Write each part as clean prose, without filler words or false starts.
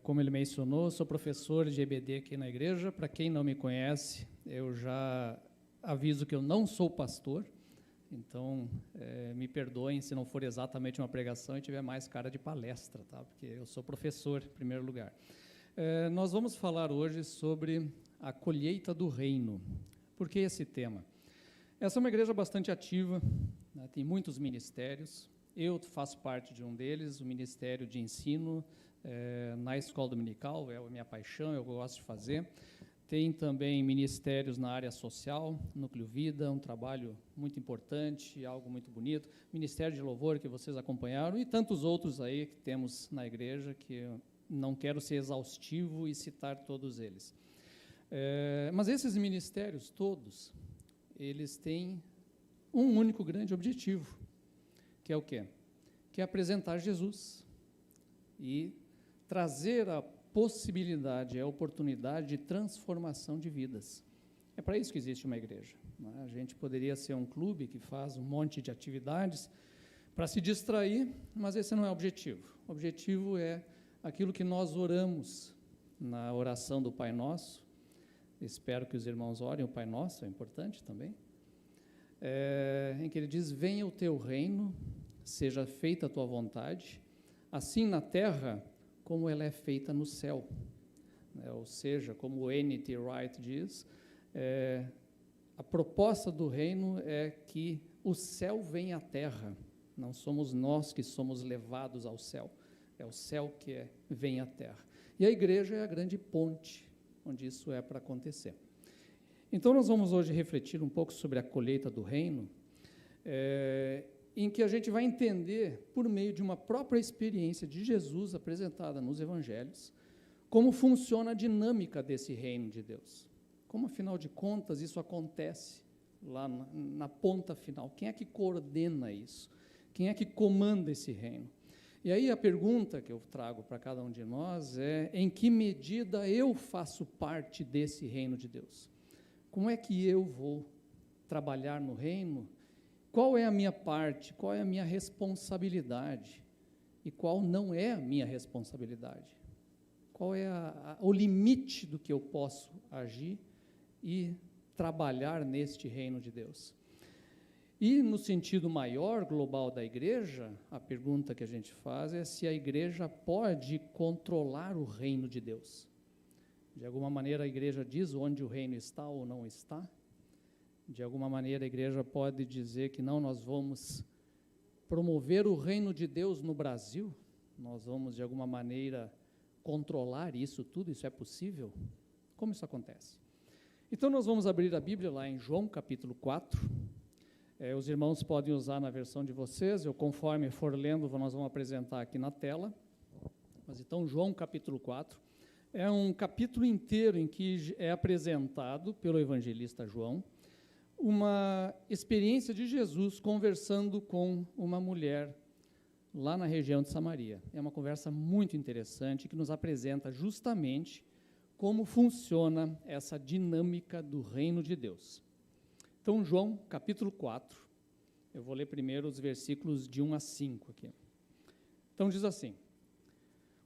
Como ele mencionou, sou professor de EBD aqui na igreja. Para quem não me conhece, eu já aviso que eu não sou pastor, então me perdoem se não for exatamente uma pregação e tiver mais cara de palestra, tá? Porque eu sou professor, em primeiro lugar. Nós vamos falar hoje sobre a colheita do reino. Por que esse tema? Essa é uma igreja bastante ativa, né? Tem muitos ministérios. Eu faço parte de um deles, o Ministério de Ensino na Escola Dominical, é a minha paixão, eu gosto de fazer. Tem também ministérios na área social, Núcleo Vida, um trabalho muito importante, algo muito bonito. Ministério de Louvor, que vocês acompanharam, e tantos outros aí que temos na igreja, que eu não quero ser exaustivo e citar todos eles. Mas esses ministérios todos, eles têm um único grande objetivo, que é o quê? Que é apresentar Jesus e trazer a possibilidade, a oportunidade de transformação de vidas. É para isso que existe uma igreja, né? A gente poderia ser um clube que faz um monte de atividades para se distrair, mas esse não é o objetivo. O objetivo é aquilo que nós oramos na oração do Pai Nosso. Espero que os irmãos orem o Pai Nosso, é importante também. Em que ele diz: venha o teu reino, seja feita a tua vontade, assim na terra como ela é feita no céu. Ou seja, como o N.T. Wright diz, a proposta do reino é que o céu venha à terra, não somos nós que somos levados ao céu, é o céu que vem à terra. E a igreja é a grande ponte onde isso é para acontecer. Então, nós vamos hoje refletir um pouco sobre a colheita do reino, em que a gente vai entender, por meio de uma própria experiência de Jesus apresentada nos evangelhos, como funciona a dinâmica desse reino de Deus. Como, afinal de contas, isso acontece lá na ponta final. Quem é que coordena isso? Quem é que comanda esse reino? E aí a pergunta que eu trago para cada um de nós é: em que medida eu faço parte desse reino de Deus? Como é que eu vou trabalhar no reino? Qual é a minha parte? Qual é a minha responsabilidade? E qual não é a minha responsabilidade? Qual é o limite do que eu posso agir e trabalhar neste reino de Deus? E no sentido maior, global da igreja, a pergunta que a gente faz é se a igreja pode controlar o reino de Deus. De alguma maneira a igreja diz onde o reino está ou não está. De alguma maneira a igreja pode dizer que não, nós vamos promover o reino de Deus no Brasil, nós vamos de alguma maneira controlar isso tudo, isso é possível? Como isso acontece? Então nós vamos abrir a Bíblia lá em João capítulo 4, os irmãos podem usar na versão de vocês, eu conforme for lendo, nós vamos apresentar aqui na tela, mas então João capítulo 4, é um capítulo inteiro em que é apresentado pelo evangelista João uma experiência de Jesus conversando com uma mulher lá na região de Samaria. É uma conversa muito interessante que nos apresenta justamente como funciona essa dinâmica do reino de Deus. Então, João, capítulo 4, eu vou ler primeiro os versículos de 1 a 5 aqui. Então, diz assim: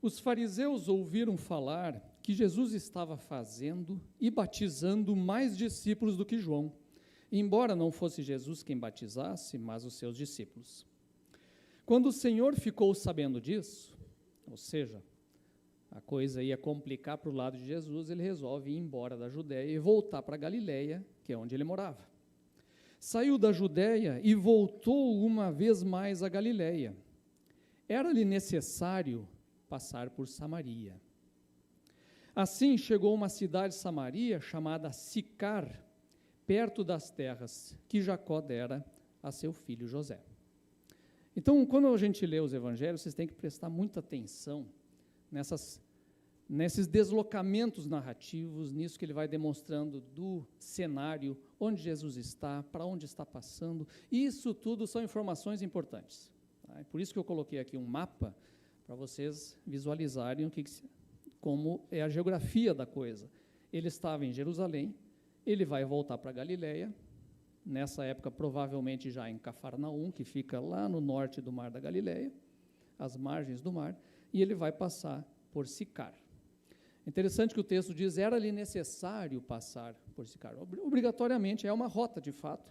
os fariseus ouviram falar que Jesus estava fazendo e batizando mais discípulos do que João, embora não fosse Jesus quem batizasse, mas os seus discípulos. Quando o Senhor ficou sabendo disso, ou seja, a coisa ia complicar para o lado de Jesus, ele resolve ir embora da Judéia e voltar para Galileia, que é onde ele morava. Saiu da Judéia e voltou uma vez mais a Galileia. Era-lhe necessário passar por Samaria. Assim chegou a uma cidade de Samaria chamada Sicar, perto das terras que Jacó dera a seu filho José. Então, quando a gente lê os evangelhos, vocês têm que prestar muita atenção nesses deslocamentos narrativos, nisso que ele vai demonstrando do cenário, onde Jesus está, para onde está passando. Isso tudo são informações importantes. Tá? Por isso que eu coloquei aqui um mapa, para vocês visualizarem como é a geografia da coisa. Ele estava em Jerusalém, ele vai voltar para Galileia, nessa época provavelmente já em Cafarnaum, que fica lá no norte do Mar da Galileia, às margens do mar, e ele vai passar por Sicar. Interessante que o texto diz, era-lhe necessário passar por Sicar. Obrigatoriamente, é uma rota, de fato,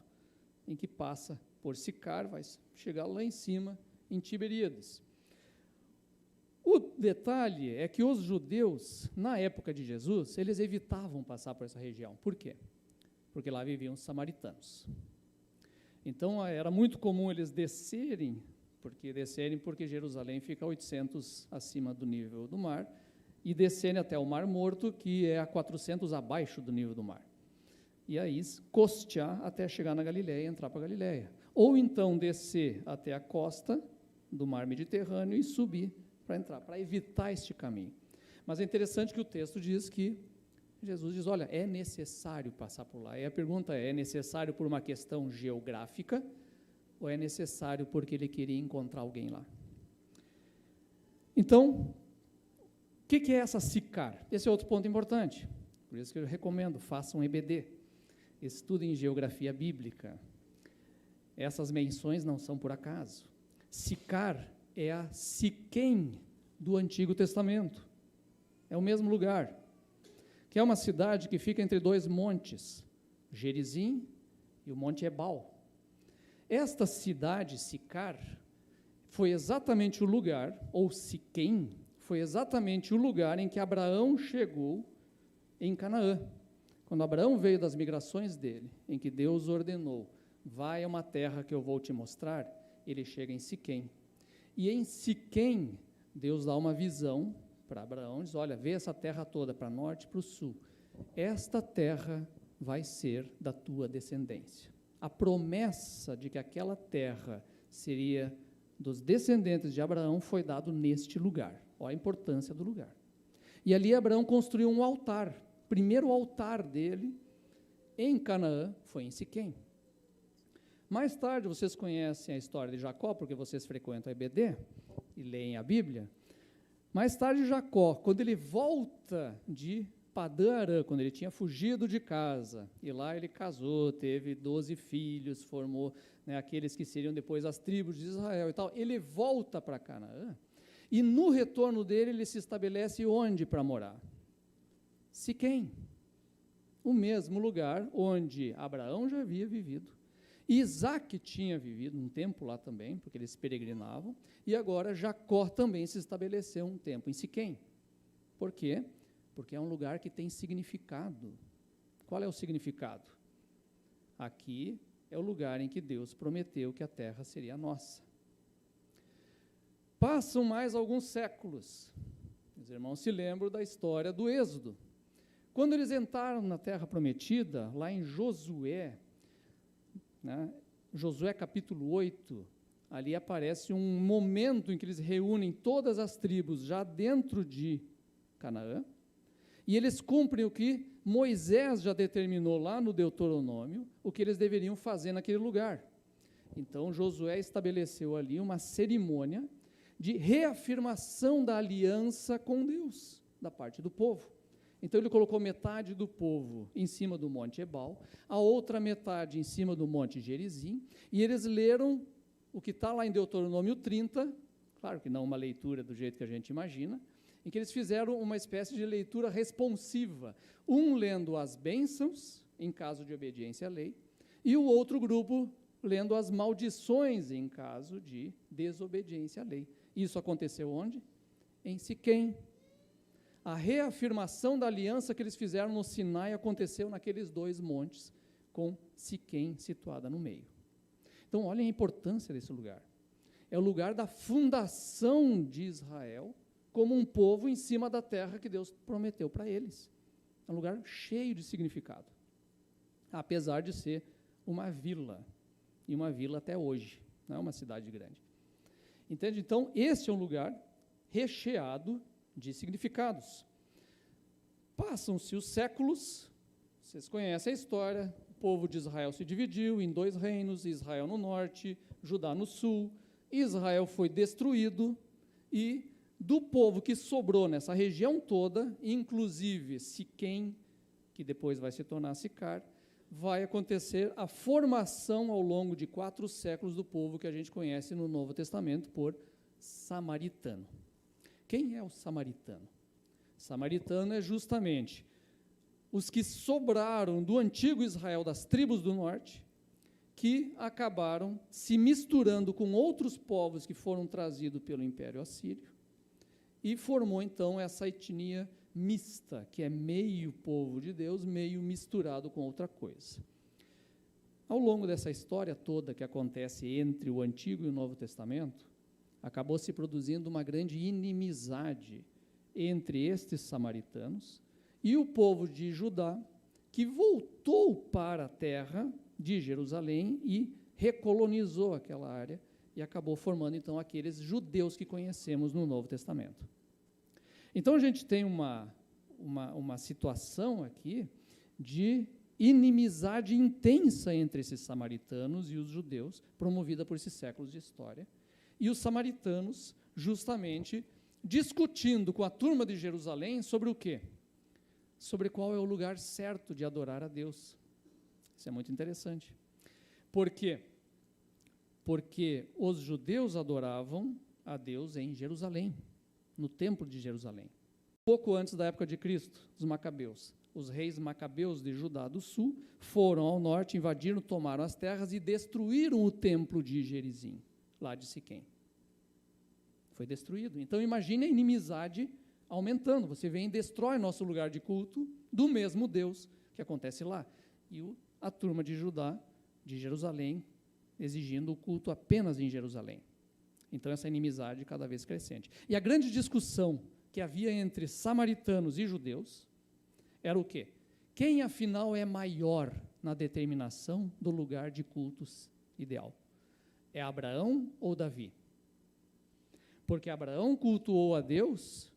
em que passa por Sicar, vai chegar lá em cima, em Tiberíades. O detalhe é que os judeus, na época de Jesus, eles evitavam passar por essa região. Por quê? Porque lá viviam os samaritanos. Então, era muito comum eles descerem porque Jerusalém fica a 800 acima do nível do mar, e descerem até o Mar Morto, que é a 400 abaixo do nível do mar. E aí, costear até chegar na Galileia, entrar para a Galileia. Ou então descer até a costa do mar Mediterrâneo e subir para entrar, para evitar este caminho. Mas é interessante que o texto diz que Jesus diz, olha, é necessário passar por lá. E a pergunta é necessário por uma questão geográfica ou é necessário porque ele queria encontrar alguém lá? Então, o que é essa Sicar? Esse é outro ponto importante. Por isso que eu recomendo, façam EBD. Estudem geografia bíblica. Essas menções não são por acaso. Sicar é a Siquém do Antigo Testamento. É o mesmo lugar, que é uma cidade que fica entre dois montes, Gerizim e o Monte Ebal. Esta cidade, Sicar, foi exatamente o lugar, ou Siquém, foi exatamente o lugar em que Abraão chegou em Canaã. Quando Abraão veio das migrações dele, em que Deus ordenou, vai a uma terra que eu vou te mostrar, ele chega em Siquém. E em Siquém, Deus dá uma visão para Abraão, diz, olha, vê essa terra toda, para norte e para o sul. Esta terra vai ser da tua descendência. A promessa de que aquela terra seria dos descendentes de Abraão foi dado neste lugar. Olha a importância do lugar. E ali Abraão construiu um altar. O primeiro altar dele, em Canaã, foi em Siquém. Mais tarde, vocês conhecem a história de Jacó, porque vocês frequentam a EBD e leem a Bíblia. Mais tarde, Jacó, quando ele volta de Padã Arã, quando ele tinha fugido de casa, e lá ele casou, teve 12 filhos, formou, né, aqueles que seriam depois as tribos de Israel e tal, ele volta para Canaã, e no retorno dele, ele se estabelece onde para morar? Siquém, o mesmo lugar onde Abraão já havia vivido, Isaac tinha vivido um tempo lá também, porque eles peregrinavam, e agora Jacó também se estabeleceu um tempo em Siquém. Por quê? Porque é um lugar que tem significado. Qual é o significado? Aqui é o lugar em que Deus prometeu que a terra seria nossa. Passam mais alguns séculos. Os irmãos se lembram da história do Êxodo. Quando eles entraram na terra prometida, lá em Josué, né, Josué capítulo 8, ali aparece um momento em que eles reúnem todas as tribos já dentro de Canaã, e eles cumprem o que Moisés já determinou lá no Deuteronômio, o que eles deveriam fazer naquele lugar. Então, Josué estabeleceu ali uma cerimônia de reafirmação da aliança com Deus, da parte do povo. Então, ele colocou metade do povo em cima do Monte Ebal, a outra metade em cima do Monte Gerizim, e eles leram o que está lá em Deuteronômio 30, claro que não uma leitura do jeito que a gente imagina, em que eles fizeram uma espécie de leitura responsiva, um lendo as bênçãos, em caso de obediência à lei, e o outro grupo lendo as maldições, em caso de desobediência à lei. Isso aconteceu onde? Em Siquém. A reafirmação da aliança que eles fizeram no Sinai aconteceu naqueles dois montes, com Siquém situada no meio. Então, olhem a importância desse lugar. É o lugar da fundação de Israel, como um povo em cima da terra que Deus prometeu para eles. É um lugar cheio de significado, apesar de ser uma vila, e uma vila até hoje, não é uma cidade grande. Entende? Então, esse é um lugar recheado de significados. Passam-se os séculos, vocês conhecem a história, o povo de Israel se dividiu em dois reinos, Israel no norte, Judá no sul, Israel foi destruído, e do povo que sobrou nessa região toda, inclusive Siquém, que depois vai se tornar Sicar, vai acontecer a formação ao longo de 4 séculos do povo que a gente conhece no Novo Testamento por samaritano. Quem é o samaritano? Samaritano é justamente os que sobraram do antigo Israel, das tribos do norte, que acabaram se misturando com outros povos que foram trazidos pelo Império Assírio, e formou então essa etnia mista, que é meio povo de Deus, meio misturado com outra coisa. Ao longo dessa história toda que acontece entre o Antigo e o Novo Testamento, acabou se produzindo uma grande inimizade entre estes samaritanos e o povo de Judá, que voltou para a terra de Jerusalém e recolonizou aquela área e acabou formando então aqueles judeus que conhecemos no Novo Testamento. Então a gente tem uma situação aqui de inimizade intensa entre esses samaritanos e os judeus, promovida por esses séculos de história, e os samaritanos justamente discutindo com a turma de Jerusalém sobre o quê? Sobre qual é o lugar certo de adorar a Deus. Isso é muito interessante. Por quê? Porque os judeus adoravam a Deus em Jerusalém, no templo de Jerusalém. Pouco antes da época de Cristo, os macabeus. Os reis macabeus de Judá do sul foram ao norte, invadiram, tomaram as terras e destruíram o templo de Gerizim, lá de Siquém. Foi destruído. Então imagine a inimizade aumentando. Você vem e destrói nosso lugar de culto do mesmo Deus que acontece lá. E a turma de Judá, de Jerusalém, exigindo o culto apenas em Jerusalém. Então essa inimizade cada vez crescente. E a grande discussão que havia entre samaritanos e judeus era o quê? Quem afinal é maior na determinação do lugar de cultos ideal? É Abraão ou Davi? Porque Abraão cultuou a Deus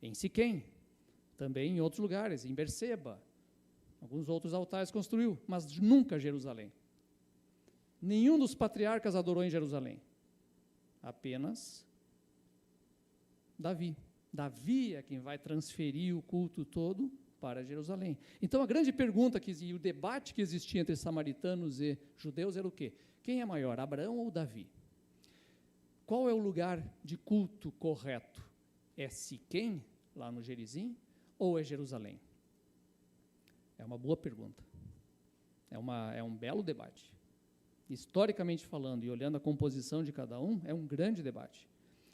em Siquém, também em outros lugares, em Berseba, alguns outros altares construiu, mas nunca Jerusalém. Nenhum dos patriarcas adorou em Jerusalém, apenas Davi. Davi é quem vai transferir o culto todo para Jerusalém. Então a grande pergunta e o debate que existia entre samaritanos e judeus era o quê? Quem é maior, Abraão ou Davi? Qual é o lugar de culto correto? É Siquém, lá no Gerizim, ou é Jerusalém? É uma boa pergunta. É um belo debate. Historicamente falando e olhando a composição de cada um, é um grande debate.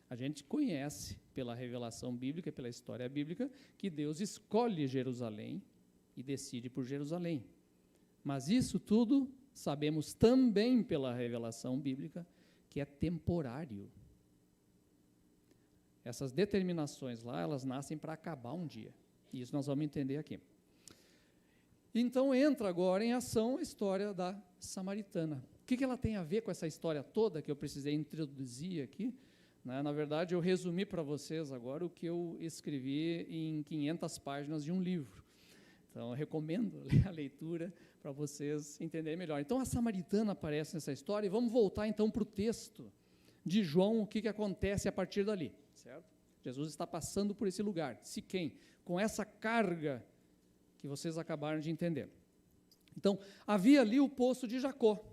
A gente conhece, pela revelação bíblica, pela história bíblica, que Deus escolhe Jerusalém e decide por Jerusalém. Mas isso tudo sabemos também pela revelação bíblica, que é temporário. Essas determinações lá, elas nascem para acabar um dia. E isso nós vamos entender aqui. Então entra agora em ação a história da samaritana. O que ela tem a ver com essa história toda que eu precisei introduzir aqui? Na verdade, eu resumi para vocês agora o que eu escrevi em 500 páginas de um livro. Então, eu recomendo a leitura para vocês entenderem melhor. Então, a samaritana aparece nessa história, e vamos voltar então para o texto de João, o que acontece a partir dali, certo? Jesus está passando por esse lugar, Siquém, com essa carga que vocês acabaram de entender. Então, havia ali o poço de Jacó,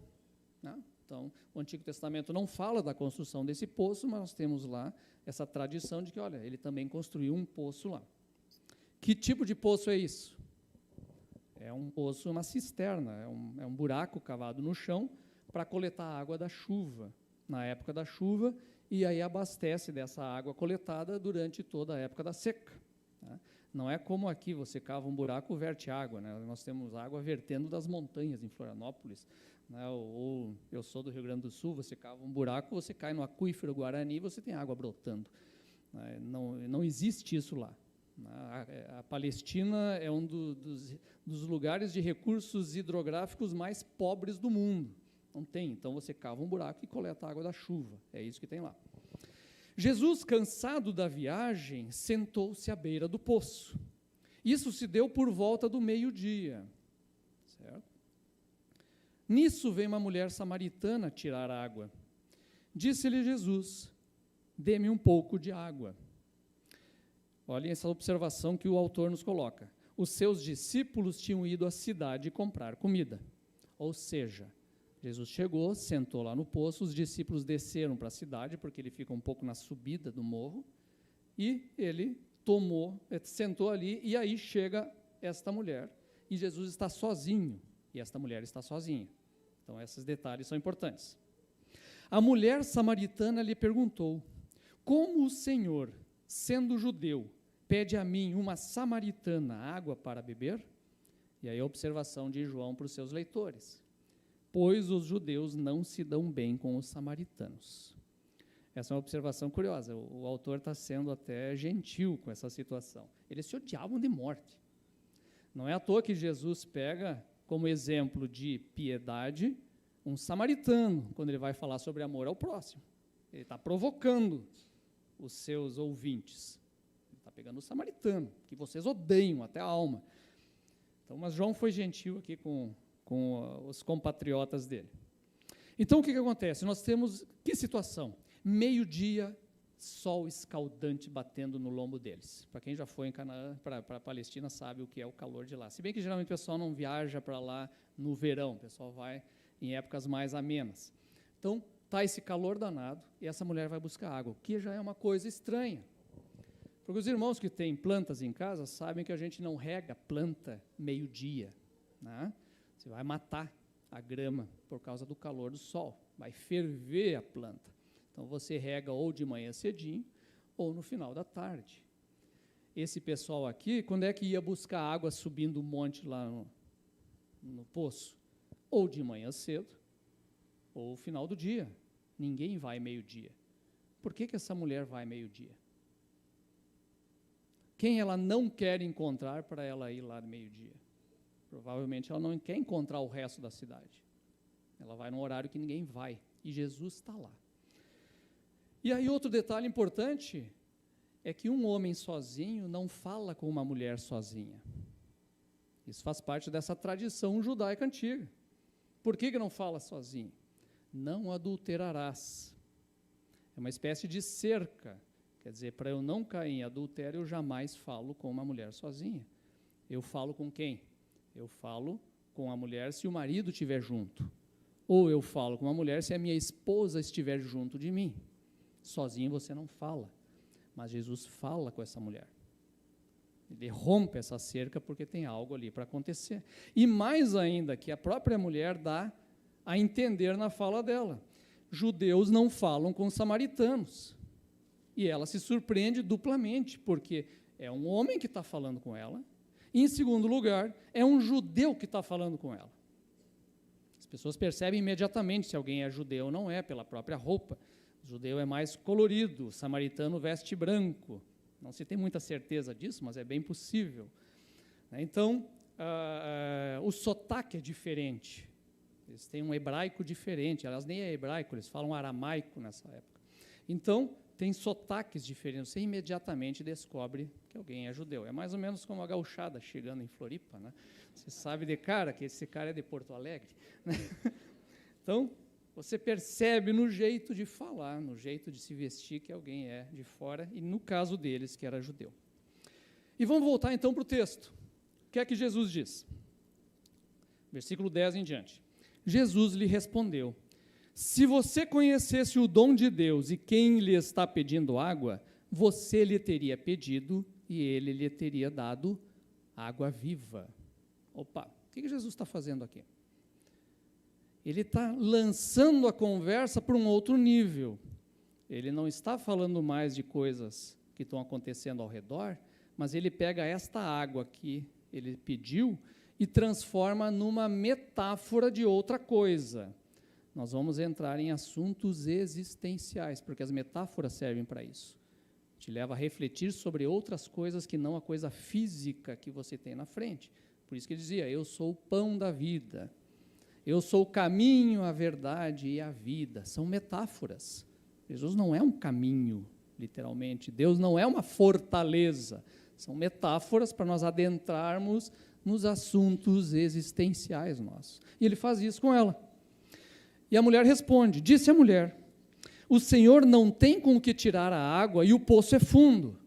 né? Então, o Antigo Testamento não fala da construção desse poço, mas nós temos lá essa tradição de que, olha, ele também construiu um poço lá. Que tipo de poço é isso? É um poço, uma cisterna, é um buraco cavado no chão para coletar a água da chuva, na época da chuva, e aí abastece dessa água coletada durante toda a época da seca. Né? Não é como aqui, você cava um buraco, verte água, né? Nós temos água vertendo das montanhas em Florianópolis, né? Ou eu sou do Rio Grande do Sul, você cava um buraco, você cai no aquífero Guarani, você tem água brotando. Né? Não existe isso lá. A Palestina é um dos lugares de recursos hidrográficos mais pobres do mundo. Não tem, então você cava um buraco e coleta a água da chuva, é isso que tem lá. Jesus, cansado da viagem, sentou-se à beira do poço. Isso se deu por volta do meio-dia, certo? Nisso veio uma mulher samaritana tirar água. Disse-lhe Jesus: dê-me um pouco de água. Olhem essa observação que o autor nos coloca. Os seus discípulos tinham ido à cidade comprar comida. Ou seja, Jesus chegou, sentou lá no poço, os discípulos desceram para a cidade, porque ele fica um pouco na subida do morro, E ele sentou ali, e aí chega esta mulher, e Jesus está sozinho, e esta mulher está sozinha. Então, esses detalhes são importantes. A mulher samaritana lhe perguntou: como o Senhor, sendo judeu, pede a mim, uma samaritana, água para beber? E aí a observação de João para os seus leitores: pois os judeus não se dão bem com os samaritanos. Essa é uma observação curiosa. O autor está sendo até gentil com essa situação. Eles se odiavam de morte. Não é à toa que Jesus pega como exemplo de piedade um samaritano, quando ele vai falar sobre amor ao próximo. Ele está provocando os seus ouvintes. Ele está pegando o samaritano, que vocês odeiam até a alma. Então, mas João foi gentil aqui com os compatriotas dele. Então, o que acontece? Nós temos, que situação? Meio-dia, sol escaldante batendo no lombo deles. Para quem já foi em Canaã, para a Palestina, sabe o que é o calor de lá. Se bem que geralmente o pessoal não viaja para lá no verão, o pessoal vai em épocas mais amenas. Então, está esse calor danado, e essa mulher vai buscar água, o que já é uma coisa estranha. Porque os irmãos que têm plantas em casa sabem que a gente não rega planta meio-dia, né? Você vai matar a grama por causa do calor do sol, vai ferver a planta. Então, você rega ou de manhã cedinho, ou no final da tarde. Esse pessoal aqui, quando é que ia buscar água subindo o monte lá no poço? Ou de manhã cedo, ou final do dia. Ninguém vai meio-dia. Por que essa mulher vai meio-dia? Quem ela não quer encontrar para ela ir lá meio-dia? Provavelmente ela não quer encontrar o resto da cidade. Ela vai num horário que ninguém vai, e Jesus está lá. E aí outro detalhe importante é que um homem sozinho não fala com uma mulher sozinha. Isso faz parte dessa tradição judaica antiga. Por que não fala sozinho? Não adulterarás. É uma espécie de cerca. Quer dizer, para eu não cair em adultério, eu jamais falo com uma mulher sozinha. Eu falo com quem? Eu falo com a mulher se o marido estiver junto. Ou eu falo com a mulher se a minha esposa estiver junto de mim. Sozinho você não fala. Mas Jesus fala com essa mulher. Ele rompe essa cerca porque tem algo ali para acontecer. E mais ainda, que a própria mulher dá a entender na fala dela. Judeus não falam com samaritanos. E ela se surpreende duplamente, porque é um homem que está falando com ela, e, em segundo lugar, é um judeu que está falando com ela. As pessoas percebem imediatamente se alguém é judeu ou não é, pela própria roupa. O judeu é mais colorido, o samaritano veste branco. Não se tem muita certeza disso, mas é bem possível. Então, o sotaque é diferente. Eles têm um hebraico diferente. Aliás, nem é hebraico, eles falam aramaico nessa época. Então, tem sotaques diferentes. Você imediatamente descobre que alguém é judeu. É mais ou menos como a gauchada chegando em Floripa, né? Você sabe de cara que esse cara é de Porto Alegre, né? Então, você percebe no jeito de falar, no jeito de se vestir, que alguém é de fora, e no caso deles, que era judeu. E vamos voltar então para o texto. O que é que Jesus diz? Versículo 10 em diante. Jesus lhe respondeu: se você conhecesse o dom de Deus e quem lhe está pedindo água, você lhe teria pedido e ele lhe teria dado água viva. Opa, o que Jesus está fazendo aqui? Ele está lançando a conversa para um outro nível. Ele não está falando mais de coisas que estão acontecendo ao redor, mas ele pega esta água que ele pediu e transforma numa metáfora de outra coisa. Nós vamos entrar em assuntos existenciais, porque as metáforas servem para isso. Te leva a refletir sobre outras coisas que não a coisa física que você tem na frente. Por isso que ele dizia: eu sou o pão da vida. Eu sou o caminho, a verdade e a vida. São metáforas. Jesus não é um caminho, literalmente. Deus não é uma fortaleza. São metáforas para nós adentrarmos nos assuntos existenciais nossos. E ele faz isso com ela. E a mulher responde, disse a mulher: o Senhor não tem com o que tirar a água e o poço é fundo.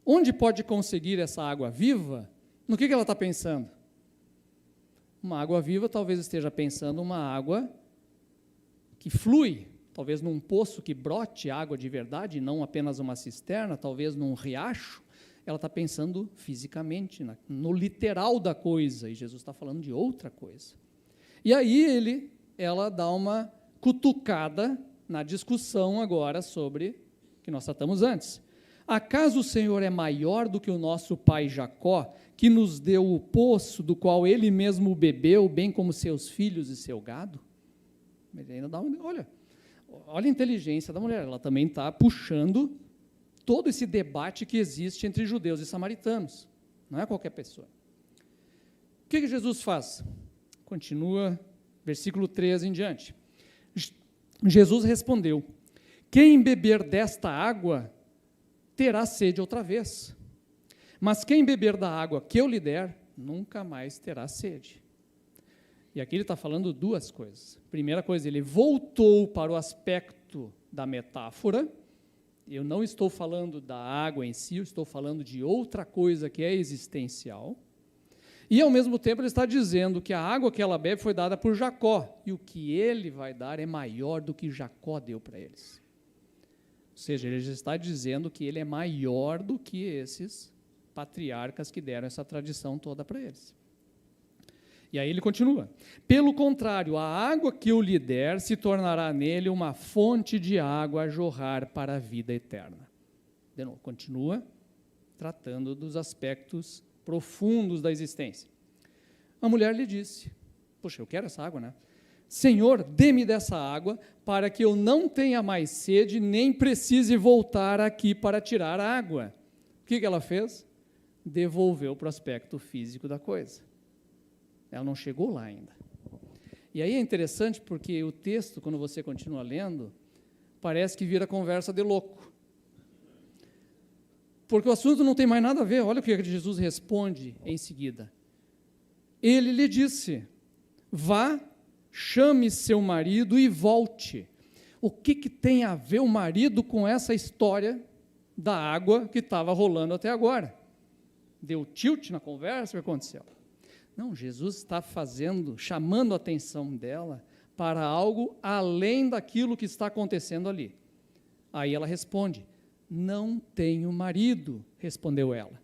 Onde pode conseguir essa água viva? No que ela está pensando? Uma água viva, talvez esteja pensando uma água que flui, talvez num poço que brote água de verdade, não apenas uma cisterna, talvez num riacho, ela está pensando fisicamente, no literal da coisa, e Jesus está falando de outra coisa. E aí ela dá uma cutucada na discussão agora sobre que nós tratamos antes. Acaso o Senhor é maior do que o nosso pai Jacó, que nos deu o poço do qual ele mesmo bebeu, bem como seus filhos e seu gado? Ele ainda dá olha a inteligência da mulher, ela também está puxando todo esse debate que existe entre judeus e samaritanos, não é qualquer pessoa. O que Jesus faz? Continua, versículo 13 em diante. Jesus respondeu: quem beber desta água terá sede outra vez, mas quem beber da água que eu lhe der, nunca mais terá sede. E aqui ele está falando duas coisas. Primeira coisa, ele voltou para o aspecto da metáfora. Eu não estou falando da água em si, eu estou falando de outra coisa que é existencial. E, ao mesmo tempo, ele está dizendo que a água que ela bebe foi dada por Jacó, e o que ele vai dar é maior do que Jacó deu para eles. Ou seja, ele já está dizendo que ele é maior do que esses patriarcas que deram essa tradição toda para eles. E aí ele continua: pelo contrário, a água que eu lhe der se tornará nele uma fonte de água a jorrar para a vida eterna. De novo, continua tratando dos aspectos profundos da existência. A mulher lhe disse: poxa, eu quero essa água, né? Senhor, dê-me dessa água, para que eu não tenha mais sede, nem precise voltar aqui para tirar a água. O que ela fez? Devolveu para o aspecto físico da coisa. Ela não chegou lá ainda. E aí é interessante porque o texto, quando você continua lendo, parece que vira conversa de louco. Porque o assunto não tem mais nada a ver. Olha o que Jesus responde em seguida. Ele lhe disse: vá, chame seu marido e volte. O que tem a ver o marido com essa história da água que estava rolando até agora? Deu tilt na conversa, o que aconteceu? Não, Jesus está chamando a atenção dela para algo além daquilo que está acontecendo ali. Aí ela responde: não tenho marido, respondeu ela.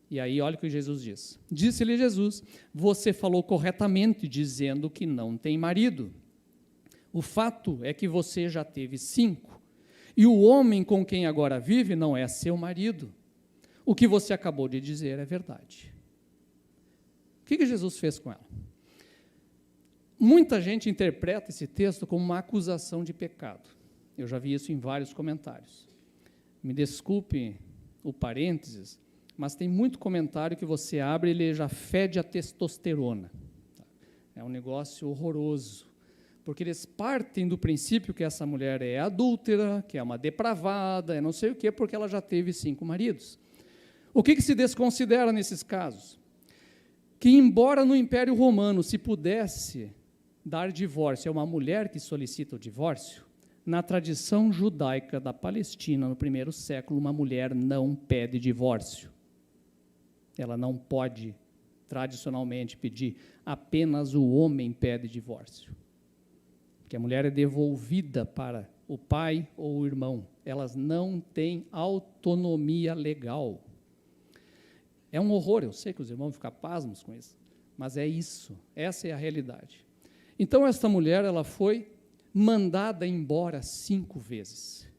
E aí olha o que Jesus diz. Disse-lhe Jesus: você falou corretamente dizendo que não tem marido. O fato é que você já teve 5, e o homem com quem agora vive não é seu marido. O que você acabou de dizer é verdade. O que Jesus fez com ela? Muita gente interpreta esse texto como uma acusação de pecado. Eu já vi isso em vários comentários. Me desculpe o parênteses, mas tem muito comentário que você abre e ele já fede a testosterona. É um negócio horroroso, porque eles partem do princípio que essa mulher é adúltera, que é uma depravada, é não sei o quê, porque ela já teve 5 maridos. O que se desconsidera nesses casos? Que, embora no Império Romano se pudesse dar divórcio a uma mulher que solicita o divórcio, na tradição judaica da Palestina, no 1º século, uma mulher não pede divórcio. Ela não pode, tradicionalmente, pedir. Apenas o homem pede divórcio. Porque a mulher é devolvida para o pai ou o irmão. Elas não têm autonomia legal. É um horror, eu sei que os irmãos vão ficar pasmos com isso, mas é isso, essa é a realidade. Então, esta mulher, ela foi mandada embora 5 vezes.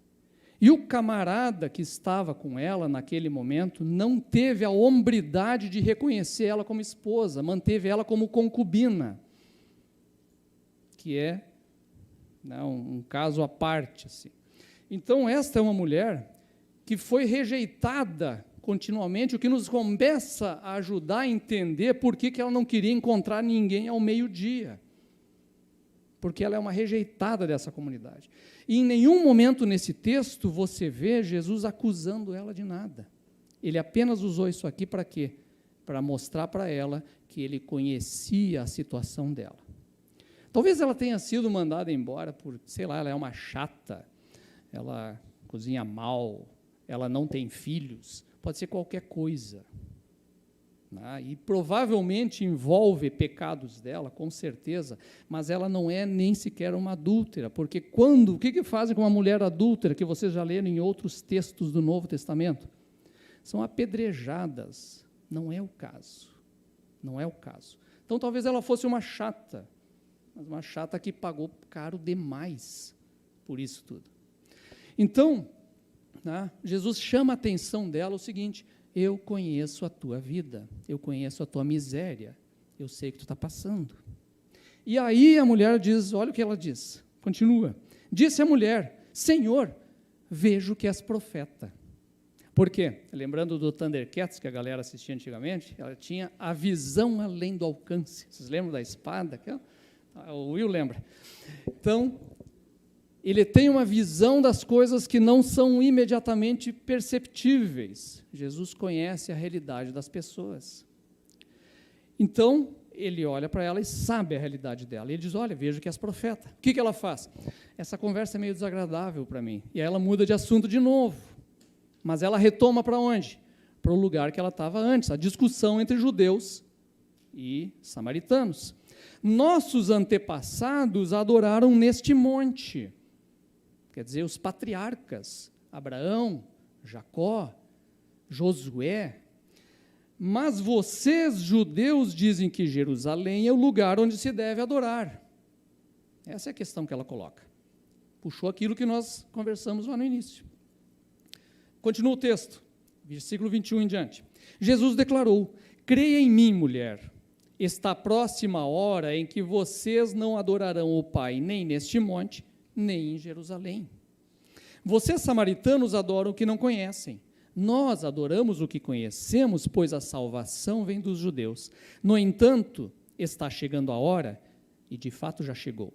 E o camarada que estava com ela naquele momento não teve a hombridade de reconhecer ela como esposa, manteve ela como concubina, que é, né, um caso à parte. Assim. Então, esta é uma mulher que foi rejeitada continuamente, o que nos começa a ajudar a entender por que ela não queria encontrar ninguém ao meio-dia. Porque ela é uma rejeitada dessa comunidade. E em nenhum momento nesse texto você vê Jesus acusando ela de nada. Ele apenas usou isso aqui para quê? Para mostrar para ela que ele conhecia a situação dela. Talvez ela tenha sido mandada embora por, sei lá, ela é uma chata, ela cozinha mal, ela não tem filhos, pode ser qualquer coisa. E provavelmente envolve pecados dela, com certeza, mas ela não é nem sequer uma adúltera, porque o que fazem com uma mulher adúltera, que vocês já leram em outros textos do Novo Testamento? São apedrejadas. Não é o caso. Não é o caso. Então, talvez ela fosse uma chata, mas uma chata que pagou caro demais por isso tudo. Então, Jesus chama a atenção dela o seguinte: eu conheço a tua vida, eu conheço a tua miséria, eu sei o que tu está passando. E aí a mulher diz, olha o que ela diz, continua. Disse a mulher: Senhor, vejo que és profeta. Por quê? Lembrando do Thundercats, que a galera assistia antigamente, ela tinha a visão além do alcance. Vocês lembram da espada? O Will lembra. Então, ele tem uma visão das coisas que não são imediatamente perceptíveis. Jesus conhece a realidade das pessoas. Então, ele olha para ela e sabe a realidade dela. E ele diz, olha, vejo que és profeta. O que ela faz? Essa conversa é meio desagradável para mim. E aí ela muda de assunto de novo. Mas ela retoma para onde? Para o lugar que ela estava antes, a discussão entre judeus e samaritanos. Nossos antepassados adoraram neste monte. Quer dizer, os patriarcas, Abraão, Jacó, Josué. Mas vocês, judeus, dizem que Jerusalém é o lugar onde se deve adorar. Essa é a questão que ela coloca. Puxou aquilo que nós conversamos lá no início. Continua o texto, versículo 21 em diante. Jesus declarou: creia em mim, mulher, está próxima a hora em que vocês não adorarão o Pai nem neste monte, nem em Jerusalém. Vocês, samaritanos, adoram o que não conhecem. Nós adoramos o que conhecemos, pois a salvação vem dos judeus. No entanto, está chegando a hora, e de fato já chegou.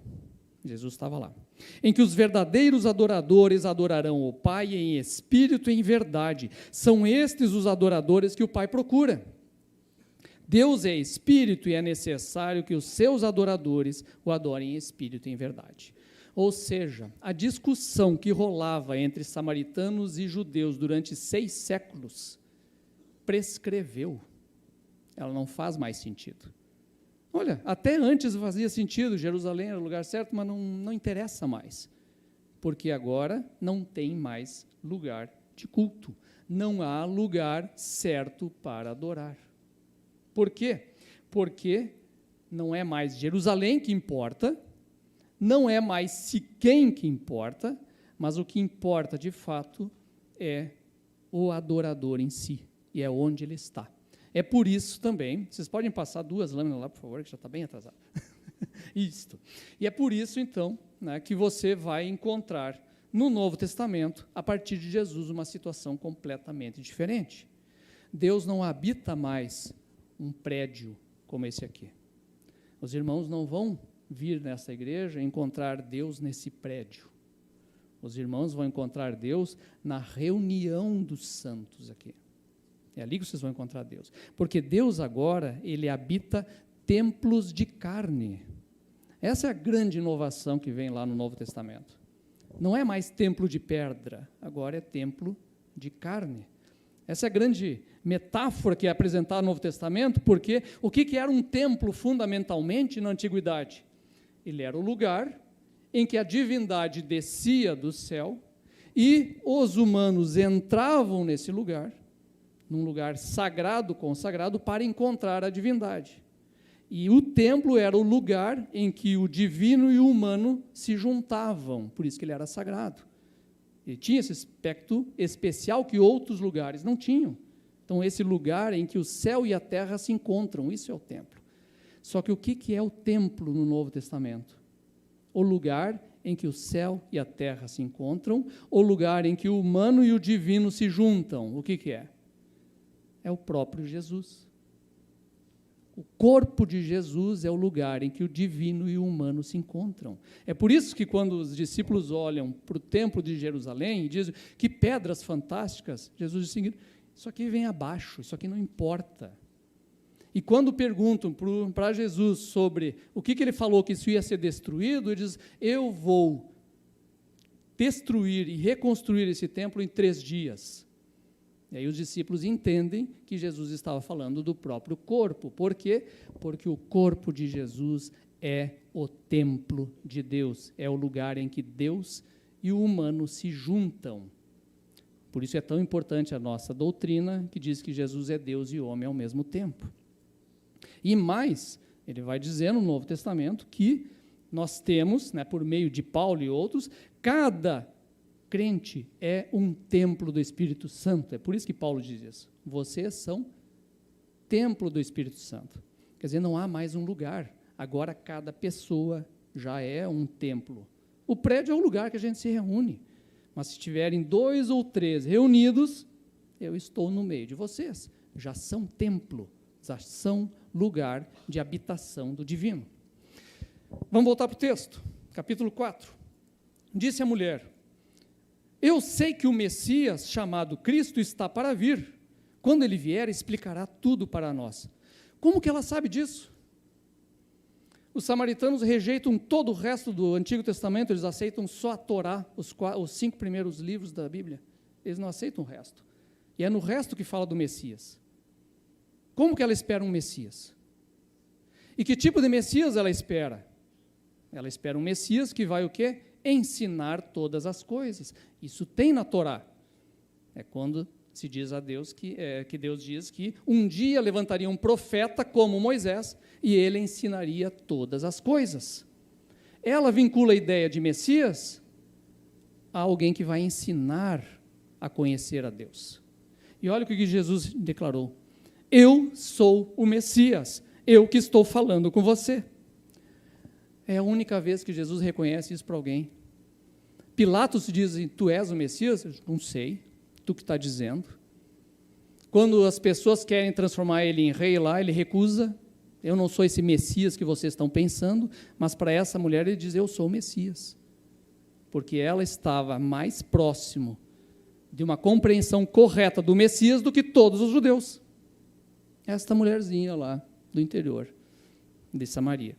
Jesus estava lá, em que os verdadeiros adoradores adorarão o Pai em espírito e em verdade. São estes os adoradores que o Pai procura. Deus é espírito e é necessário que os seus adoradores o adorem em espírito e em verdade. Ou seja, a discussão que rolava entre samaritanos e judeus durante 6 séculos prescreveu. Ela não faz mais sentido. Olha, até antes fazia sentido, Jerusalém era o lugar certo, mas não interessa mais, porque agora não tem mais lugar de culto, não há lugar certo para adorar. Por quê? Porque não é mais Jerusalém que importa, não é mais Siquém que importa, mas o que importa de fato é o adorador em si, e é onde ele está. É por isso também, vocês podem passar 2 lâminas lá, por favor, que já está bem atrasado. Isto. E é por isso, então, que você vai encontrar no Novo Testamento, a partir de Jesus, uma situação completamente diferente. Deus não habita mais um prédio como esse aqui. Os irmãos não vão vir nessa igreja e encontrar Deus nesse prédio. Os irmãos vão encontrar Deus na reunião dos santos aqui. É ali que vocês vão encontrar Deus. Porque Deus agora, ele habita templos de carne. Essa é a grande inovação que vem lá no Novo Testamento. Não é mais templo de pedra, agora é templo de carne. Essa é a grande metáfora que é apresentada no Novo Testamento, porque o que era um templo fundamentalmente na antiguidade? Ele era o lugar em que a divindade descia do céu e os humanos entravam nesse lugar, num lugar sagrado, consagrado, para encontrar a divindade. E o templo era o lugar em que o divino e o humano se juntavam, por isso que ele era sagrado. Ele tinha esse aspecto especial que outros lugares não tinham. Então, esse lugar em que o céu e a terra se encontram, isso é o templo. Só que o que é o templo no Novo Testamento? O lugar em que o céu e a terra se encontram, o lugar em que o humano e o divino se juntam. O que é? É o próprio Jesus. O corpo de Jesus é o lugar em que o divino e o humano se encontram. É por isso que quando os discípulos olham para o templo de Jerusalém e dizem que pedras fantásticas, Jesus diz o seguinte: isso aqui vem abaixo, isso aqui não importa. E quando perguntam para Jesus sobre o que ele falou que isso ia ser destruído, ele diz: eu vou destruir e reconstruir esse templo em 3 dias. E aí os discípulos entendem que Jesus estava falando do próprio corpo. Por quê? Porque o corpo de Jesus é o templo de Deus, é o lugar em que Deus e o humano se juntam. Por isso é tão importante a nossa doutrina, que diz que Jesus é Deus e homem ao mesmo tempo. E mais, ele vai dizer no Novo Testamento que nós temos, né, por meio de Paulo e outros, cada crente é um templo do Espírito Santo. É por isso que Paulo diz isso. Vocês são templo do Espírito Santo. Quer dizer, não há mais um lugar. Agora cada pessoa já é um templo. O prédio é o lugar que a gente se reúne. Mas se estiverem 2 ou 3 reunidos, eu estou no meio de vocês. Já são templo, já são lugar de habitação do divino. Vamos voltar para o texto, capítulo 4. Disse a mulher: eu sei que o Messias, chamado Cristo, está para vir. Quando ele vier, explicará tudo para nós. Como que ela sabe disso? Os samaritanos rejeitam todo o resto do Antigo Testamento, eles aceitam só a Torá, os 5 primeiros livros da Bíblia. Eles não aceitam o resto. E é no resto que fala do Messias. Como que ela espera um Messias? E que tipo de Messias ela espera? Ela espera um Messias que vai o quê? Ensinar todas as coisas. Isso tem na Torá. É quando se diz a Deus que Deus diz que um dia levantaria um profeta como Moisés e ele ensinaria todas as coisas. Ela vincula a ideia de Messias a alguém que vai ensinar a conhecer a Deus. E olha o que Jesus declarou: eu sou o Messias, eu que estou falando com você. É a única vez que Jesus reconhece isso para alguém. Pilatos diz: tu és o Messias? Eu não sei, tu que está dizendo. Quando as pessoas querem transformar ele em rei lá, ele recusa. Eu não sou esse Messias que vocês estão pensando, mas para essa mulher ele diz: eu sou o Messias. Porque ela estava mais próximo de uma compreensão correta do Messias do que todos os judeus. Esta mulherzinha lá do interior de Samaria.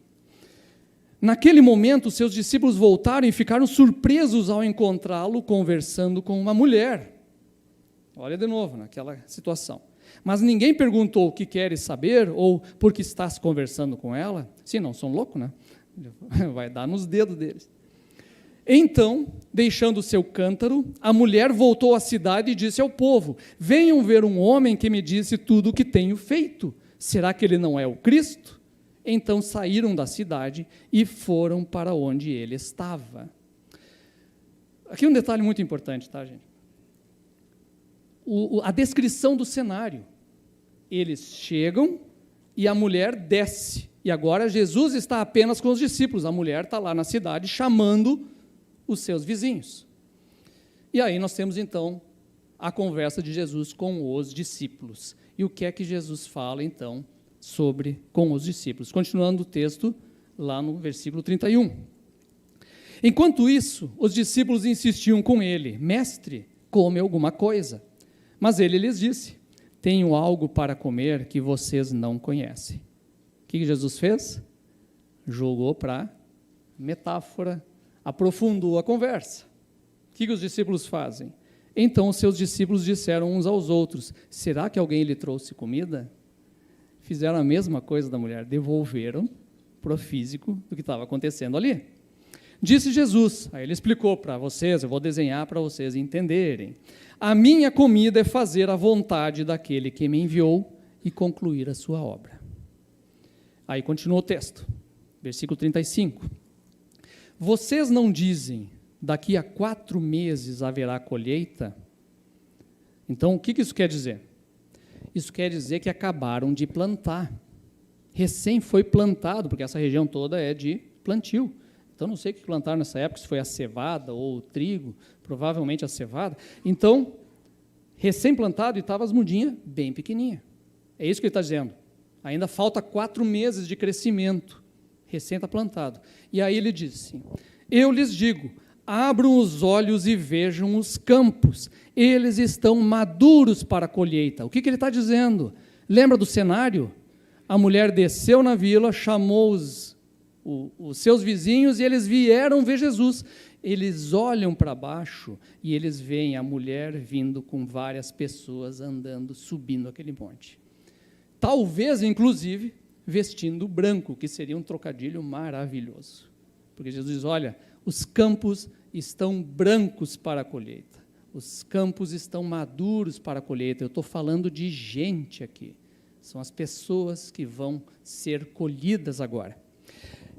Naquele momento, seus discípulos voltaram e ficaram surpresos ao encontrá-lo conversando com uma mulher. Olha de novo naquela situação. Mas ninguém perguntou o que queres saber ou por que estás conversando com ela. Sim, não são loucos, né? Vai dar nos dedos deles. Então, deixando o seu cântaro, a mulher voltou à cidade e disse ao povo: venham ver um homem que me disse tudo o que tenho feito. Será que ele não é o Cristo? Então saíram da cidade e foram para onde ele estava. Aqui um detalhe muito importante, tá, gente? A descrição do cenário. Eles chegam e a mulher desce. E agora Jesus está apenas com os discípulos. A mulher está lá na cidade chamando os seus vizinhos. E aí nós temos então a conversa de Jesus com os discípulos. E o que é que Jesus fala então com os discípulos? Continuando o texto lá no versículo 31. Enquanto isso, os discípulos insistiam com ele: mestre, come alguma coisa. Mas ele lhes disse: tenho algo para comer que vocês não conhecem. O que Jesus fez? Jogou para metáfora, aprofundou a conversa. O que os discípulos fazem? Então os seus discípulos disseram uns aos outros: será que alguém lhe trouxe comida? Fizeram a mesma coisa da mulher, devolveram para o físico do que estava acontecendo ali. Disse Jesus, aí ele explicou para vocês, eu vou desenhar para vocês entenderem. A minha comida é fazer a vontade daquele que me enviou e concluir a sua obra. Aí continua o texto, versículo 35. Vocês não dizem, daqui a 4 meses haverá colheita? Então, o que isso quer dizer? Isso quer dizer que acabaram de plantar. Recém foi plantado, porque essa região toda é de plantio. Então, não sei o que plantaram nessa época, se foi a cevada ou o trigo, provavelmente a cevada. Então, recém-plantado e estava as mudinhas bem pequenininhas. É isso que ele está dizendo. Ainda falta 4 meses de crescimento. Recém está plantado. E aí ele disse: eu lhes digo, abram os olhos e vejam os campos. Eles estão maduros para a colheita. O que ele está dizendo? Lembra do cenário? A mulher desceu na vila, chamou os seus vizinhos e eles vieram ver Jesus. Eles olham para baixo e eles veem a mulher vindo com várias pessoas andando, subindo aquele monte. Talvez, inclusive, vestindo branco, que seria um trocadilho maravilhoso. Porque Jesus diz, olha, os campos estão brancos para a colheita. Os campos estão maduros para a colheita. Eu estou falando de gente aqui. São as pessoas que vão ser colhidas agora.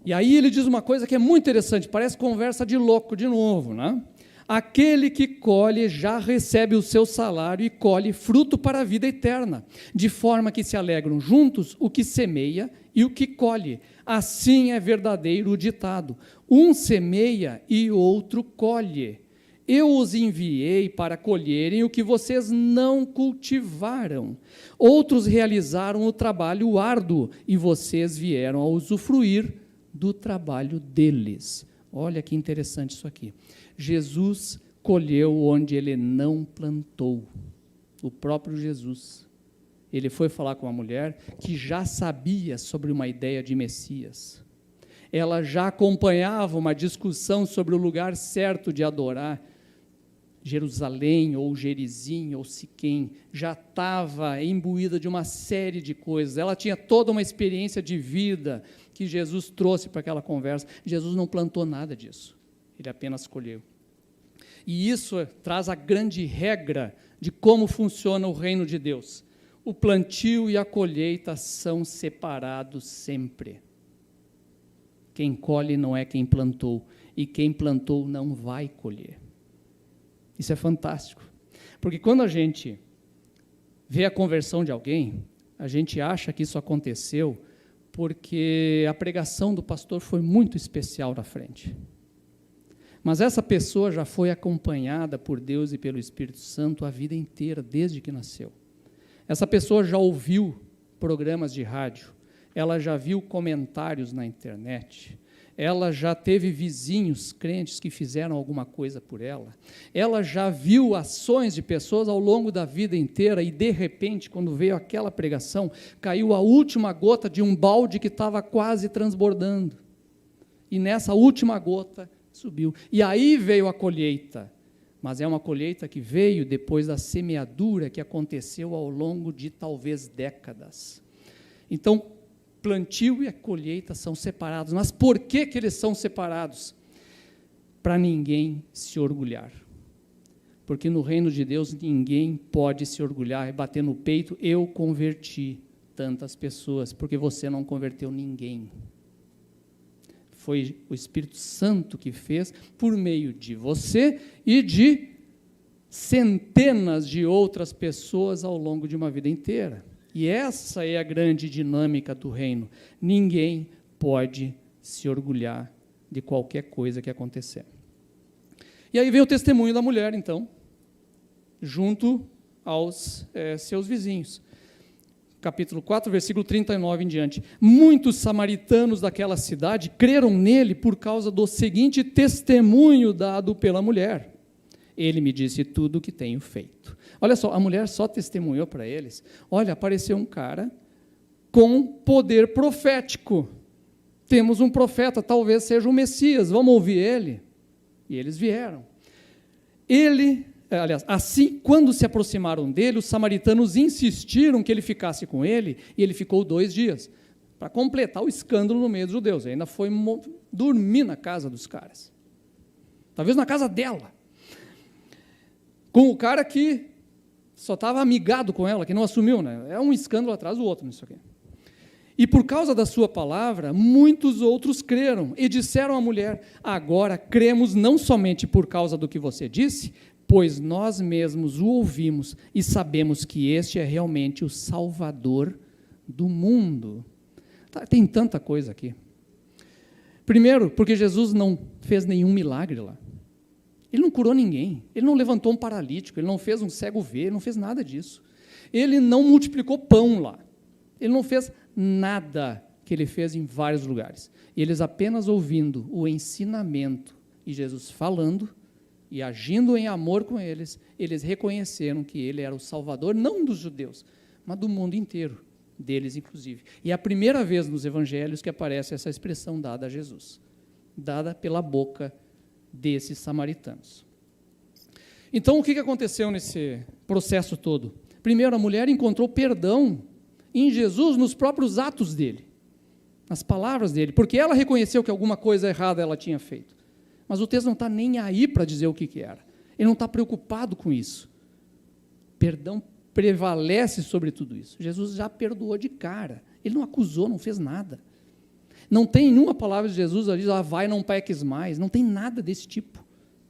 E aí ele diz uma coisa que é muito interessante, parece conversa de louco de novo, né? Aquele que colhe já recebe o seu salário e colhe fruto para a vida eterna, de forma que se alegram juntos o que semeia e o que colhe. Assim é verdadeiro o ditado: um semeia e outro colhe. Eu os enviei para colherem o que vocês não cultivaram. Outros realizaram o trabalho árduo e vocês vieram a usufruir do trabalho deles. Olha que interessante isso aqui. Jesus colheu onde ele não plantou. O próprio Jesus. Ele foi falar com uma mulher que já sabia sobre uma ideia de Messias. Ela já acompanhava uma discussão sobre o lugar certo de adorar. Jerusalém, ou Gerizim, ou Siquém, já estava imbuída de uma série de coisas. Ela tinha toda uma experiência de vida que Jesus trouxe para aquela conversa. Jesus não plantou nada disso. Ele apenas colheu. E isso traz a grande regra de como funciona o reino de Deus. O plantio e a colheita são separados sempre. Quem colhe não é quem plantou, e quem plantou não vai colher. Isso é fantástico, porque quando a gente vê a conversão de alguém, a gente acha que isso aconteceu porque a pregação do pastor foi muito especial na frente. Mas essa pessoa já foi acompanhada por Deus e pelo Espírito Santo a vida inteira, desde que nasceu. Essa pessoa já ouviu programas de rádio, ela já viu comentários na internet, ela já teve vizinhos crentes que fizeram alguma coisa por ela, ela já viu ações de pessoas ao longo da vida inteira e, de repente, quando veio aquela pregação, caiu a última gota de um balde que estava quase transbordando. E nessa última gota subiu. E aí veio a colheita, mas é uma colheita que veio depois da semeadura que aconteceu ao longo de talvez décadas. Então, plantio e a colheita são separados. Mas por que eles são separados? Para ninguém se orgulhar. Porque no reino de Deus ninguém pode se orgulhar e bater no peito, eu converti tantas pessoas, porque você não converteu ninguém. Foi o Espírito Santo que fez por meio de você e de centenas de outras pessoas ao longo de uma vida inteira. E essa é a grande dinâmica do reino. Ninguém pode se orgulhar de qualquer coisa que acontecer. E aí vem o testemunho da mulher, então, junto aos seus vizinhos. Capítulo 4, versículo 39 em diante. Muitos samaritanos daquela cidade creram nele por causa do seguinte testemunho dado pela mulher. Ele me disse tudo o que tenho feito. Olha só, a mulher só testemunhou para eles. Olha, apareceu um cara com poder profético. Temos um profeta, talvez seja o Messias, vamos ouvir ele. E eles vieram. Assim, quando se aproximaram dele, os samaritanos insistiram que ele ficasse com ele, e ele ficou 2 dias, para completar o escândalo no meio dos judeus. Ele ainda foi dormir na casa dos caras. Talvez na casa dela. Com o cara que só estava amigado com ela, que não assumiu, né? É um escândalo atrás do outro nisso aqui. E por causa da sua palavra, muitos outros creram e disseram à mulher: agora cremos não somente por causa do que você disse, pois nós mesmos o ouvimos e sabemos que este é realmente o Salvador do mundo. Tem tanta coisa aqui. Primeiro, porque Jesus não fez nenhum milagre lá. Ele não curou ninguém, ele não levantou um paralítico, ele não fez um cego ver, ele não fez nada disso. Ele não multiplicou pão lá, ele não fez nada que ele fez em vários lugares. Eles apenas ouvindo o ensinamento e Jesus falando e agindo em amor com eles, eles reconheceram que ele era o Salvador, não dos judeus, mas do mundo inteiro. deles, inclusive. E é a primeira vez nos evangelhos que aparece essa expressão dada a Jesus, dada pela boca desses samaritanos. Então, o que aconteceu nesse processo todo? Primeiro, a mulher encontrou perdão em Jesus nos próprios atos dele, nas palavras dele, porque ela reconheceu que alguma coisa errada ela tinha feito. Mas o texto não está nem aí para dizer o que era. Ele não está preocupado com isso. Perdão prevalece sobre tudo isso. Jesus já perdoou de cara. Ele não acusou, não fez nada. Não tem nenhuma palavra de Jesus ali, vai, não peques mais. Não tem nada desse tipo.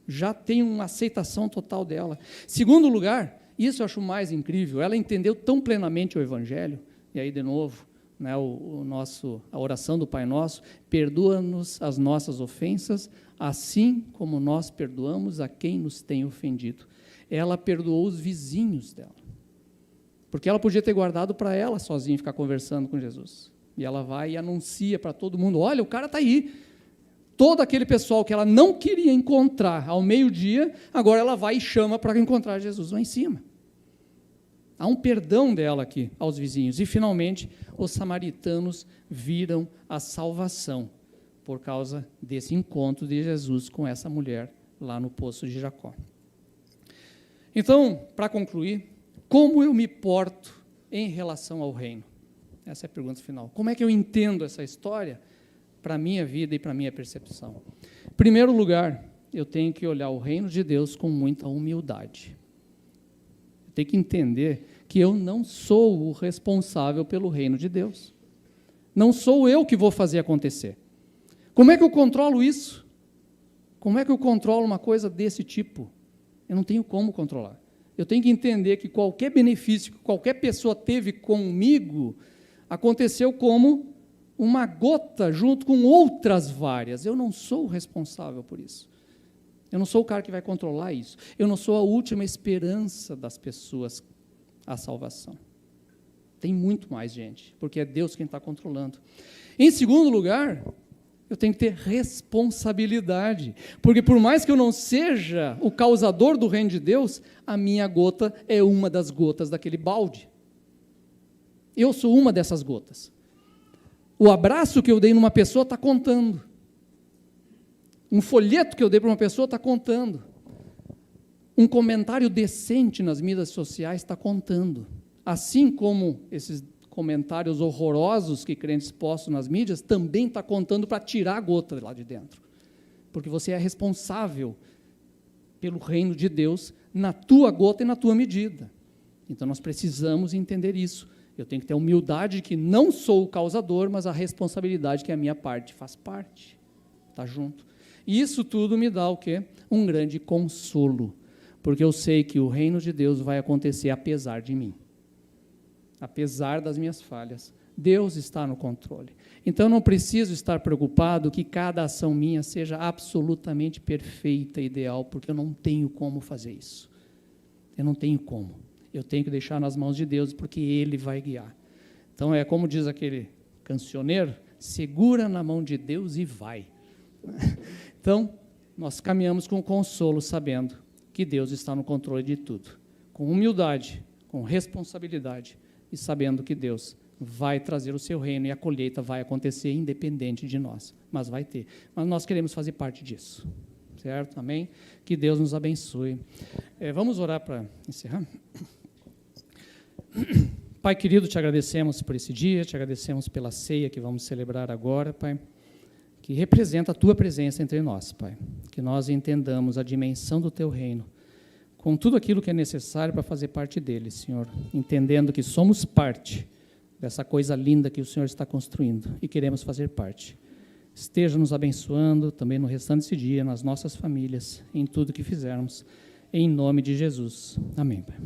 Já tem uma aceitação total dela. Segundo lugar, isso eu acho mais incrível, ela entendeu tão plenamente o Evangelho, e aí de novo, né, a oração do Pai Nosso, perdoa-nos as nossas ofensas, assim como nós perdoamos a quem nos tem ofendido. Ela perdoou os vizinhos dela, porque ela podia ter guardado para ela sozinha, ficar conversando com Jesus, e ela vai e anuncia para todo mundo, olha, o cara está aí. Todo aquele pessoal que ela não queria encontrar ao meio-dia, agora ela vai e chama para encontrar Jesus lá em cima. Há um perdão dela aqui aos vizinhos. E, finalmente, os samaritanos viram a salvação por causa desse encontro de Jesus com essa mulher lá no poço de Jacó. Então, para concluir, como eu me porto em relação ao reino? Essa é a pergunta final. Como é que eu entendo essa história para a minha vida e para a minha percepção? Em primeiro lugar, eu tenho que olhar o reino de Deus com muita humildade. Eu tenho que entender que eu não sou o responsável pelo reino de Deus. Não sou eu que vou fazer acontecer. Como é que eu controlo isso? Como é que eu controlo uma coisa desse tipo? Eu não tenho como controlar. Eu tenho que entender que qualquer benefício que qualquer pessoa teve comigo aconteceu como uma gota junto com outras várias. Eu não sou o responsável por isso. Eu não sou o cara que vai controlar isso. Eu não sou a última esperança das pessoas à salvação. Tem muito mais gente, porque é Deus quem está controlando. Em segundo lugar, eu tenho que ter responsabilidade, porque por mais que eu não seja o causador do reino de Deus, a minha gota é uma das gotas daquele balde. Eu sou uma dessas gotas. O abraço que eu dei numa pessoa está contando. Um folheto que eu dei para uma pessoa está contando. Um comentário decente nas mídias sociais está contando. Assim como esses comentários horrorosos que crentes postam nas mídias, também está contando para tirar a gota lá de dentro. Porque você é responsável pelo reino de Deus na tua gota e na tua medida. Então nós precisamos entender isso. Eu tenho que ter a humildade de que não sou o causador, mas a responsabilidade que a minha parte faz parte. Está junto. E isso tudo me dá o quê? Um grande consolo. Porque eu sei que o reino de Deus vai acontecer apesar de mim. Apesar das minhas falhas. Deus está no controle. Então eu não preciso estar preocupado que cada ação minha seja absolutamente perfeita, ideal, porque eu não tenho como fazer isso. Eu não tenho como. Eu tenho que deixar nas mãos de Deus, porque Ele vai guiar. Então é como diz aquele cancioneiro, segura na mão de Deus e vai. Então, nós caminhamos com consolo, sabendo que Deus está no controle de tudo. Com humildade, com responsabilidade, e sabendo que Deus vai trazer o seu reino e a colheita vai acontecer independente de nós, mas vai ter. Mas nós queremos fazer parte disso, certo? Amém? Que Deus nos abençoe. Vamos orar para encerrar? Pai querido, te agradecemos por esse dia, te agradecemos pela ceia que vamos celebrar agora, Pai, que representa a Tua presença entre nós, Pai, que nós entendamos a dimensão do Teu reino, com tudo aquilo que é necessário para fazer parte dele, Senhor, entendendo que somos parte dessa coisa linda que o Senhor está construindo e queremos fazer parte. Esteja nos abençoando também no restante desse dia, nas nossas famílias, em tudo que fizermos, em nome de Jesus. Amém, Pai.